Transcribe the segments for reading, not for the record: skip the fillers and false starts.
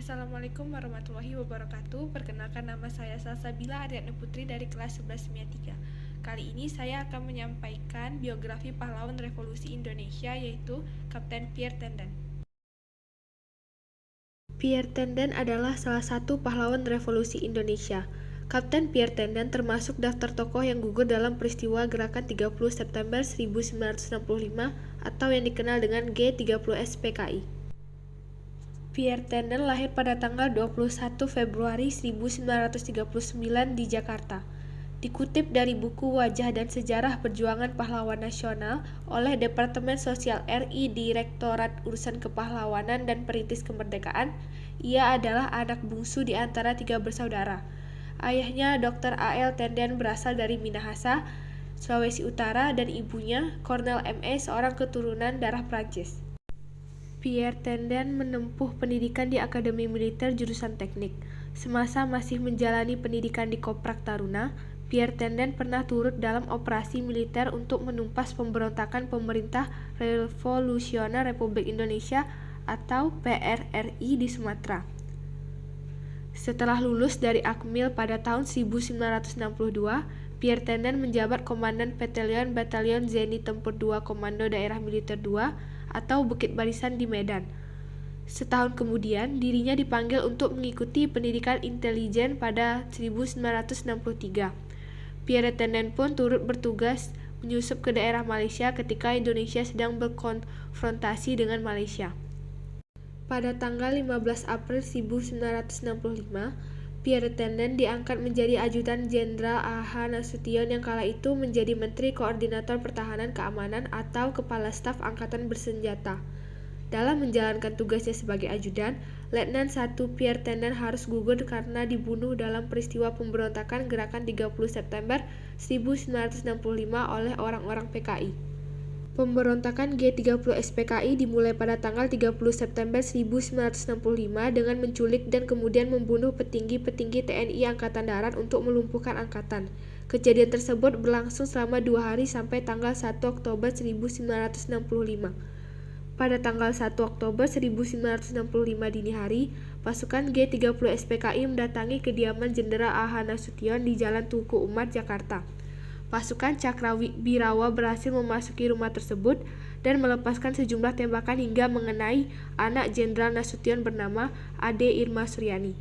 Assalamualaikum warahmatullahi wabarakatuh. Perkenalkan, nama saya Salsabila Ariadne Putri dari kelas 11 Kimia 3. Kali ini saya akan menyampaikan biografi pahlawan revolusi Indonesia, yaitu Kapten Pierre Tenden. Pierre Tenden adalah salah satu pahlawan revolusi Indonesia. Kapten Pierre Tenden termasuk daftar tokoh yang gugur dalam peristiwa Gerakan 30 September 1965 atau yang dikenal dengan G30S PKI. Pierre Tenden lahir pada tanggal 21 Februari 1939 di Jakarta. Dikutip dari buku Wajah dan Sejarah Perjuangan Pahlawan Nasional oleh Departemen Sosial RI Direktorat Urusan Kepahlawanan dan Perintis Kemerdekaan, ia adalah anak bungsu di antara 3 bersaudara. Ayahnya Dr. A.L. Tenden berasal dari Minahasa, Sulawesi Utara, dan ibunya Kolonel M.E. seorang keturunan darah Prancis. Pierre Tenden menempuh pendidikan di Akademi Militer jurusan Teknik. Semasa masih menjalani pendidikan di Koprak Taruna, Pierre Tenden pernah turut dalam operasi militer untuk menumpas pemberontakan Pemerintah Revolusioner Republik Indonesia atau PRRI di Sumatera. Setelah lulus dari Akmil pada tahun 1962, Pierre Tenden menjabat Komandan Batalion Zeni Tempur II Komando Daerah Militer II atau Bukit Barisan di Medan. Setahun kemudian, dirinya dipanggil untuk mengikuti pendidikan intelijen pada 1963. Pierre Tenden pun turut bertugas menyusup ke daerah Malaysia ketika Indonesia sedang berkonfrontasi dengan Malaysia. Pada tanggal 15 April 1965, Pierre Tenden diangkat menjadi Ajudan Jenderal A.H. Nasution yang kala itu menjadi Menteri Koordinator Pertahanan Keamanan atau Kepala Staf Angkatan Bersenjata. Dalam menjalankan tugasnya sebagai ajudan, Letnan 1 Pierre Tenden harus gugur karena dibunuh dalam peristiwa pemberontakan Gerakan 30 September 1965 oleh orang-orang PKI. Pemberontakan G30 SPKI dimulai pada tanggal 30 September 1965 dengan menculik dan kemudian membunuh petinggi-petinggi TNI Angkatan Darat untuk melumpuhkan angkatan. Kejadian tersebut berlangsung selama 2 hari sampai tanggal 1 Oktober 1965. Pada tanggal 1 Oktober 1965 dini hari, pasukan G30 SPKI mendatangi kediaman Jenderal A.H. Nasution di Jalan Tugu Umar, Jakarta. Pasukan Cakrawirawa berhasil memasuki rumah tersebut dan melepaskan sejumlah tembakan hingga mengenai anak Jenderal Nasution bernama Ade Irma Suryani.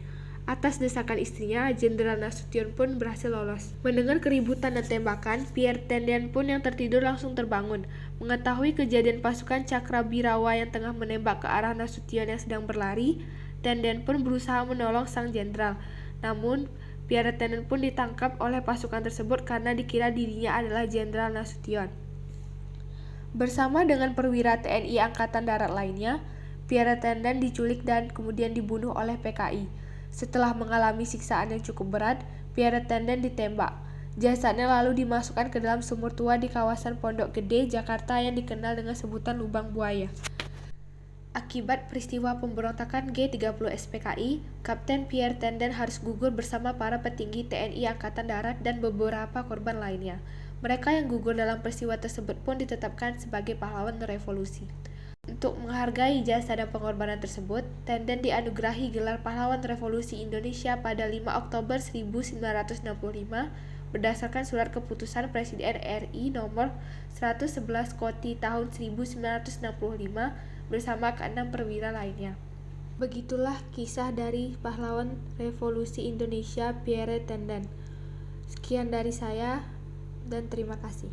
Atas desakan istrinya, Jenderal Nasution pun berhasil lolos. Mendengar keributan dan tembakan, Pierre Tenden pun yang tertidur langsung terbangun. Mengetahui kejadian pasukan Cakrawirawa yang tengah menembak ke arah Nasution yang sedang berlari, Tenden pun berusaha menolong sang jenderal. Namun, Pierre Tenden pun ditangkap oleh pasukan tersebut karena dikira dirinya adalah Jenderal Nasution. Bersama dengan perwira TNI Angkatan Darat lainnya, Pierre Tenden diculik dan kemudian dibunuh oleh PKI. Setelah mengalami siksaan yang cukup berat, Pierre Tenden ditembak. Jasadnya lalu dimasukkan ke dalam sumur tua di kawasan Pondok Gede, Jakarta yang dikenal dengan sebutan Lubang Buaya. Akibat peristiwa pemberontakan G30 SPKI, Kapten Pierre Tenden harus gugur bersama para petinggi TNI Angkatan Darat dan beberapa korban lainnya. Mereka yang gugur dalam peristiwa tersebut pun ditetapkan sebagai pahlawan revolusi. Untuk menghargai jasa dan pengorbanan tersebut, Tenden dianugerahi gelar Pahlawan Revolusi Indonesia pada 5 Oktober 1965 berdasarkan surat keputusan Presiden RI nomor 111 Koti tahun 1965 bersama ke-6 perwira lainnya. Begitulah kisah dari pahlawan revolusi Indonesia Pierre Tenden. Sekian dari saya dan terima kasih.